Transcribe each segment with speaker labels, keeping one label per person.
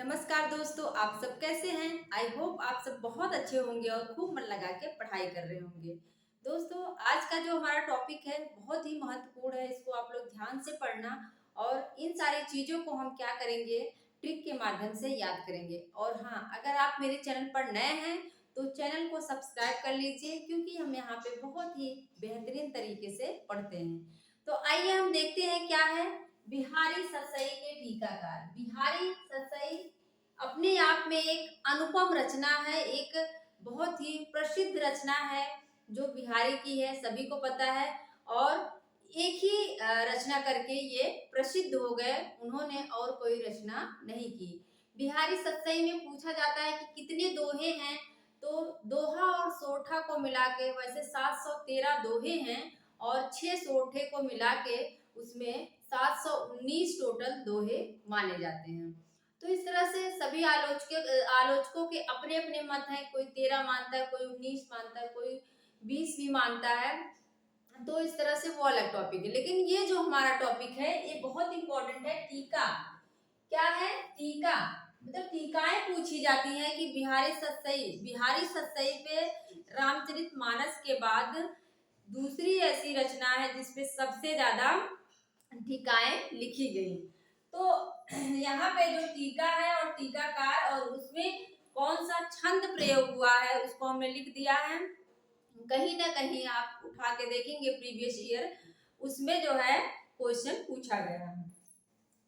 Speaker 1: नमस्कार दोस्तों, आप सब कैसे हैं? आई होप आप सब बहुत अच्छे होंगे और खूब मन लगा के पढ़ाई कर रहे होंगे। दोस्तों, आज का जो हमारा टॉपिक है बहुत ही महत्वपूर्ण है। इसको आप लोग ध्यान से पढ़ना और इन सारी चीज़ों को हम क्या करेंगे, ट्रिक के माध्यम से याद करेंगे। और हाँ, अगर आप मेरे चैनल पर नए हैं तो चैनल को सब्सक्राइब कर लीजिए, क्योंकि हम यहाँ पे बहुत ही बेहतरीन तरीके से पढ़ते हैं। तो आइए हम देखते हैं क्या है। बिहारी सतसई के टीकाकार। बिहारी सतसई अपने आप में एक अनुपम रचना है, एक बहुत ही प्रसिद्ध रचना है जो बिहारी की है, सभी को पता है। और एक ही रचना करके ये प्रसिद्ध हो गए, उन्होंने और कोई रचना नहीं की। बिहारी सतसई में पूछा जाता है कि कितने दोहे हैं, तो दोहा और सोठा को मिला के वैसे 713 दोहे हैं और 6 सोठे को मिला के उसमें 719 टोटल दोहे माने जाते हैं। तो इस तरह से सभी आलोचकों के अपने अपने मत हैं। कोई 13 मानता है, कोई 19 मानता है, कोई 20 भी मानता है। तो इस तरह से वो अलग टॉपिक है, लेकिन ये जो हमारा टॉपिक है ये बहुत इंपॉर्टेंट है। टीका क्या है? टीका मतलब टीकाएं पूछी जाती हैं कि बिहारी सतसई पे रामचरितमानस के बाद दूसरी ऐसी रचना है जिसपे सबसे ज्यादा टीकाएं लिखी गई। तो यहाँ पे जो टीका है और टीकाकार और उसमें कौन सा छंद प्रयोग हुआ है उसको हमने लिख दिया है। कहीं ना कहीं आप उठा के देखेंगे प्रीवियस ईयर, उसमें जो है क्वेश्चन पूछा गया है।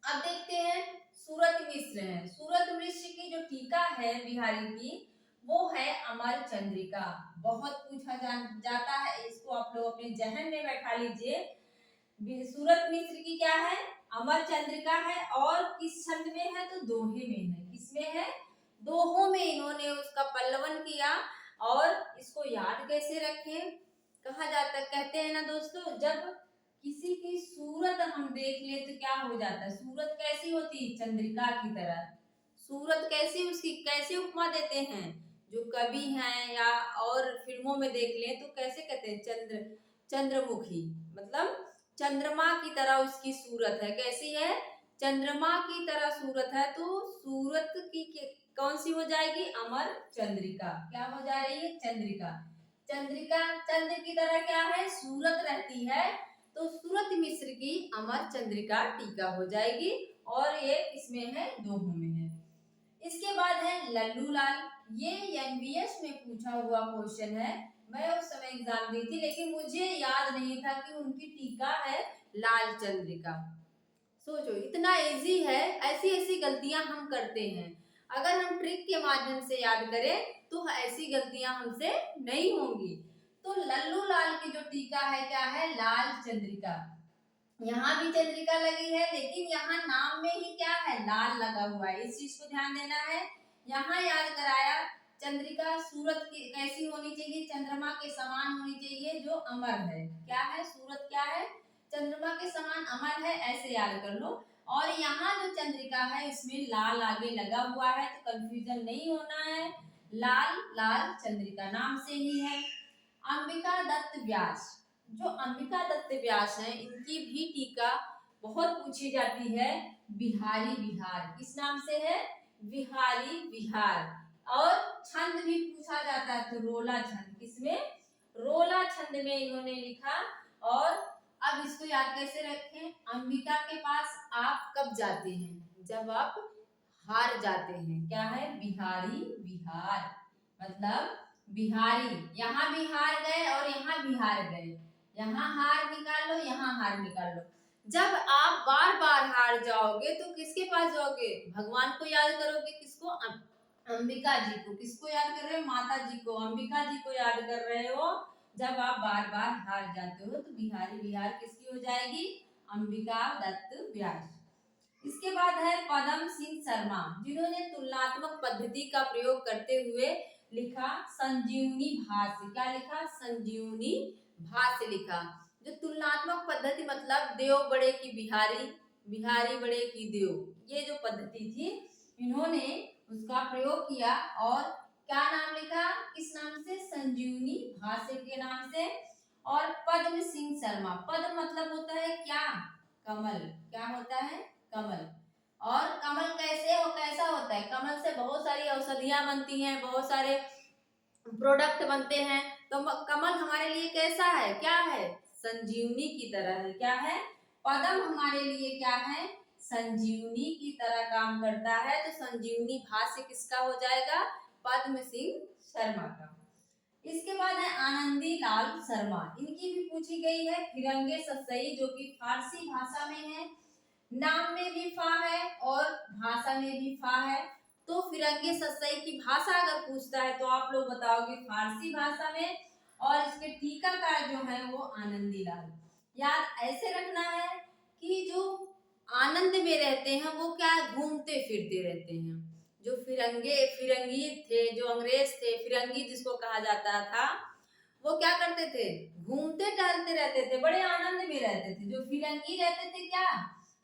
Speaker 1: अब देखते हैं, सूरत मिश्र है। सूरत मिश्र की जो टीका है बिहारी की, वो है अमर चंद्रिका। बहुत पूछा जाता है, इसको आप लोग अपने जहन में बैठा लीजिए। सूरत मिश्र की क्या है? अमर चंद्रिका है। और किस छंद में है? तो दोहे में है। किसमें है? दोहों में इन्होंने उसका पल्लवन किया। और इसको याद कैसे रखें? कहा जाता, कहते हैं ना दोस्तों, जब किसी की सूरत हम देख ले तो क्या हो जाता है? सूरत कैसी होती है? चंद्रिका की तरह। सूरत कैसी, उसकी कैसे उपमा देते हैं? जो कवि हैं या और फिल्मों में देख लें तो कैसे कहते हैं? चंद्रमुखी, मतलब चंद्रमा की तरह उसकी सूरत है। कैसी है? चंद्रमा की तरह सूरत है। तो सूरत की कौन सी हो जाएगी? अमर चंद्रिका। क्या हो जा रही है? चंद्रिका। चंद्रिका चंद्र की तरह क्या है? सूरत रहती है। तो सूरत मिश्र की अमर चंद्रिका टीका हो जाएगी। और ये इसमें है, दोहों में है। इसके बाद है लल्लू लाल। ये एमबीएस में पूछा हुआ क्वेश्चन है। मैं उस समय एग्जाम दी थी, लेकिन मुझे याद नहीं था कि उनकी टीका है लाल चंद्रिका। सोचो, इतना इजी है। ऐसी ऐसी गलतियां हम करते हैं। अगर हम ट्रिक के माध्यम से याद करें तो ऐसी गलतियां हमसे नहीं होंगी। तो लल्लू लाल की जो टीका है क्या है? लाल चंद्रिका। यहाँ भी चंद्रिका लगी है, लेकिन यहाँ नाम में ही क्या है? लाल लगा हुआ है। इस चीज को ध्यान देना है। यहाँ याद कराया, चंद्रिका सूरत की कैसी होनी चाहिए? चंद्रमा के समान होनी चाहिए, जो अमर है। क्या है? सूरत क्या है? चंद्रमा के समान अमर है, ऐसे याद कर लो। और यहाँ जो चंद्रिका है इसमें लाल आगे लगा हुआ है, तो कंफ्यूजन नहीं होना है। लाल लाल चंद्रिका नाम से ही है। अंबिका दत्त व्यास। जो अंबिका दत्त व्यास हैं, इनकी भी टीका बहुत पूछी जाती है। बिहारी विहार। किस नाम से है? बिहारी विहार। और छंद भी पूछा जाता है, तो रोला छंद। किसमें? रोला छंद में इन्होंने लिखा। और अब इसको याद कैसे रखें? अंबिका के पास आप कब जाते हैं? जब आप हार जाते हैं। क्या है? बिहारी विहार, मतलब बिहारी। यहाँ भी हार गए और यहाँ भी हार गए। यहाँ हार निकाल लो, यहाँ हार निकाल लो। जब आप बार बार हार जाओगे तो किसके पास जाओगे? भगवान को याद करोगे। किसको? अंबिका जी को। किसको याद कर रहे हो? माता जी को, अंबिका जी को याद कर रहे हो। जब आप बार बार हार जाते हो तो बिहारी बिहार किसकी हो जाएगी? अंबिका दत्त व्यास। इसके बाद है पदम सिंह शर्मा, जिन्होंने तुलनात्मक पद्धति का प्रयोग करते हुए लिखा संजीवनी भाष्य। क्या लिखा? संजीवनी भाष्य लिखा। जो तुलनात्मक पद्धति मतलब देव बड़े की बिहारी, बिहारी बड़े की देव, ये जो पद्धति थी इन्होंने उसका प्रयोग किया। और क्या नाम लिखा? किस नाम से? संजीवनी भाष्य के नाम से। और पद्म सिंह शर्मा। पद्म मतलब होता है क्या? कमल। क्या होता है? कमल। और कमल कैसा होता है? कमल से बहुत सारी औषधियां बनती हैं, बहुत सारे प्रोडक्ट बनते हैं। तो कमल हमारे लिए कैसा है, क्या है? संजीवनी की तरह है। क्या है? पद्म हमारे लिए क्या है? संजीवनी की तरह काम करता है। तो संजीवनी भाष्य किसका हो जाएगा? पद्म सिंह शर्मा का। इसके बाद है आनंदी लाल शर्मा, इनकी भी पूछी गई है फिरंगे ससई, जो कि फारसी भाषा में है। नाम में भी फा है और भाषा में भी फा है। तो फिरंगे ससई की भाषा अगर पूछता है तो आप लोग बताओगे फारसी भाषा में, और इसके टीकाकार जो है वो आनंदी लाल। याद ऐसे रखना है कि जो आनंद में रहते हैं वो क्या घूमते फिरते रहते हैं। जो फिरंगी थे, जो अंग्रेज थे, फिरंगी जिसको कहा जाता था, वो क्या करते थे? घूमते टहलते रहते थे, बड़े आनंद में रहते थे। जो फिरंगी रहते थे क्या?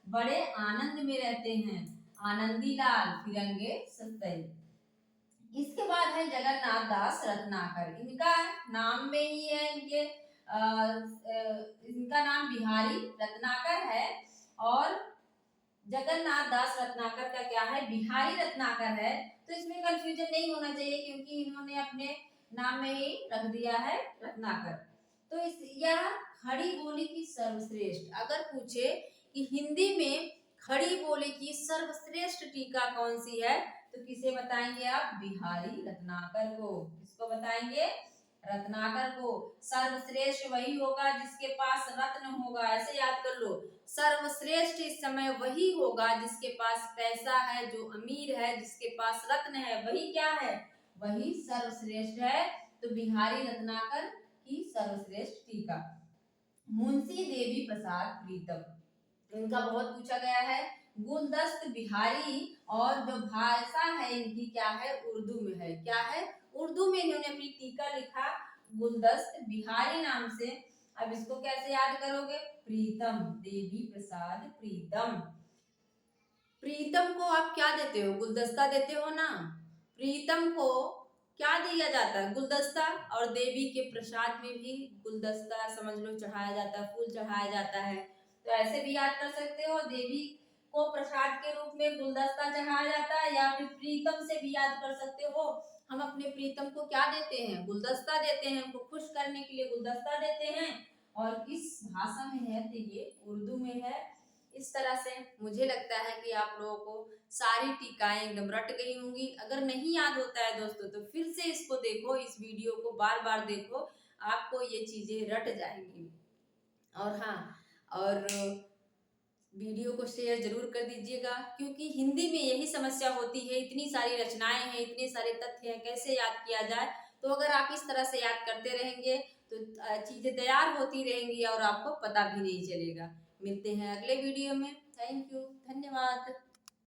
Speaker 1: बड़े आनंद में रहते हैं। आनंदी लाल फिरंगे सतई। इसके बाद है जगन्नाथ दास रत्नाकर, इनका नाम में ही है, इनका नाम बिहारी रत्नाकर है और जगन्नाथ दास रत्नाकर का क्या है? बिहारी रत्नाकर है। तो इसमें कंफ्यूजन नहीं होना चाहिए क्योंकि इन्होंने अपने नाम में ही रख दिया है रत्नाकर। तो इस यह खड़ी बोली की सर्वश्रेष्ठ, अगर पूछे कि हिंदी में खड़ी बोली की सर्वश्रेष्ठ टीका कौन सी है, तो किसे बताएंगे आप? बिहारी रत्नाकर को। किसको बताएंगे? रत्नाकर को। सर्वश्रेष्ठ वही होगा जिसके पास रत्न होगा, ऐसे याद कर लो। सर्वश्रेष्ठ इस समय वही होगा जिसके पास पैसा है, जो अमीर है, जिसके पास रत्न है, वही क्या है? वही सर्वश्रेष्ठ है। तो बिहारी रत्नाकर की सर्वश्रेष्ठ टीका। मुंशी देवी प्रसाद प्रीतम, इनका बहुत पूछा गया है। गुलदस्त बिहारी, और जो भाषा है इनकी क्या है? उर्दू में है। क्या है? उर्दू में इन्होंने अपनी टीका लिखा गुलदस्त बिहारी नाम से। अब इसको कैसे याद करोगे? प्रीतम, देवी प्रसाद प्रीतम। प्रीतम को आप क्या देते हो? गुलदस्ता देते हो ना। प्रीतम को क्या दिया जाता है? गुलदस्ता। और देवी के प्रसाद में भी गुलदस्ता समझ लो चढ़ाया जाता है, फूल चढ़ाया जाता है। तो ऐसे भी याद कर सकते हो, देवी को प्रसाद के रूप में गुलदस्ता चढ़ाया जाता है, या फिर प्रीतम से भी याद कर सकते हो। हम अपने प्रीतम को क्या देते हैं? गुलदस्ता देते हैं, उनको खुश करने के लिए गुलदस्ता देते हैं। और किस भाषा में है? तो ये उर्दू में है। इस तरह से मुझे लगता है कि आप लोगों को सारी टीकाएं एकदम रट गई होंगी। अगर नहीं याद होता है दोस्तों तो फिर से इसको देखो, इस वीडियो को बार बार देखो, आपको ये चीजें रट जाएंगी। और हाँ, और वीडियो को शेयर जरूर कर दीजिएगा, क्योंकि हिंदी में यही समस्या होती है, इतनी सारी रचनाएं हैं, इतने सारे तथ्य हैं, कैसे याद किया जाए। तो अगर आप इस तरह से याद करते रहेंगे तो चीजें तैयार होती रहेंगी और आपको पता भी नहीं चलेगा। मिलते हैं अगले वीडियो में। थैंक यू, धन्यवाद।